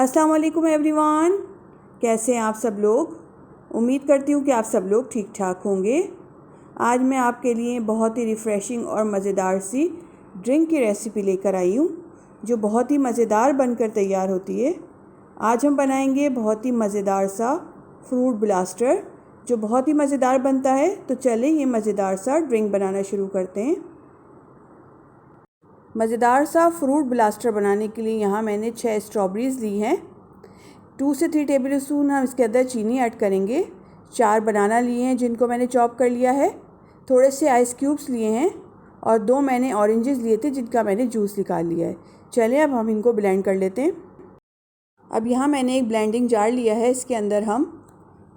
अस्सलाम वालेकुम एवरीवन, कैसे हैं आप सब लोग। उम्मीद करती हूँ कि आप सब लोग ठीक ठाक होंगे। आज मैं आपके लिए बहुत ही रिफ़्रेशिंग और मज़ेदार सी ड्रिंक की रेसिपी लेकर आई हूँ जो बहुत ही मज़ेदार बनकर तैयार होती है। आज हम बनाएंगे बहुत ही मज़ेदार सा फ्रूट ब्लास्टर जो बहुत ही मज़ेदार बनता है। तो चलें ये मज़ेदार सा ड्रिंक बनाना शुरू करते हैं। मज़ेदार सा फ्रूट ब्लास्टर बनाने के लिए यहाँ मैंने 6 स्ट्रॉबेरीज़ ली हैं। 2 से 3 टेबल स्पून हम इसके अंदर चीनी ऐड करेंगे। 4 बनाना लिए हैं जिनको मैंने चॉप कर लिया है। थोड़े से आइस क्यूब्स लिए हैं और 2 मैंने ऑरेंजेस लिए थे जिनका मैंने जूस निकाल लिया है। चलिए अब हम इनको ब्लेंड कर लेते हैं। अब यहाँ मैंने एक ब्लेंडिंग जार लिया है, इसके अंदर हम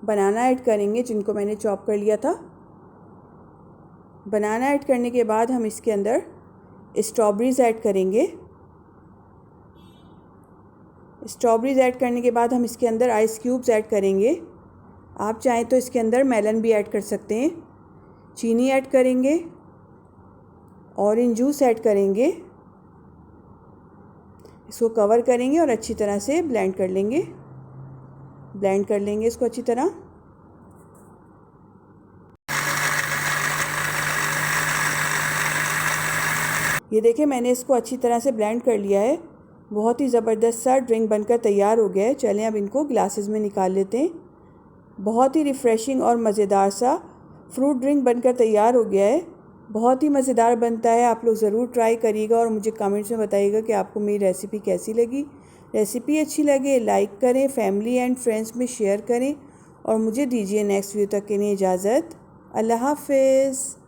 बनाना ऐड करेंगे जिनको मैंने चॉप कर लिया था। बनाना ऐड करने के बाद हम इसके अंदर स्ट्रॉबेरीज़ ऐड करेंगे। स्ट्रॉबेरीज़ ऐड करने के बाद हम इसके अंदर आइस क्यूब्स ऐड करेंगे। आप चाहें तो इसके अंदर मेलन भी ऐड कर सकते हैं। चीनी ऐड करेंगे, ऑरेंज जूस ऐड करेंगे, इसको कवर करेंगे और अच्छी तरह से ब्लेंड कर लेंगे। इसको अच्छी तरह। ये देखिए मैंने इसको अच्छी तरह से ब्लेंड कर लिया है। बहुत ही ज़बरदस्त सा ड्रिंक बनकर तैयार हो गया है। चलें अब इनको ग्लासेस में निकाल लेते हैं। बहुत ही रिफ़्रेशिंग और मज़ेदार सा फ्रूट ड्रिंक बनकर तैयार हो गया है। बहुत ही मज़ेदार बनता है, आप लोग ज़रूर ट्राई करिएगा और मुझे कमेंट्स में बताइएगा कि आपको मेरी रेसिपी कैसी लगी। रेसिपी अच्छी लगे लाइक करें, फैमिली एंड फ्रेंड्स में शेयर करें और मुझे दीजिए नेक्स्ट वीडियो तक के लिए इजाज़त। अल्लाह हाफ़िज़।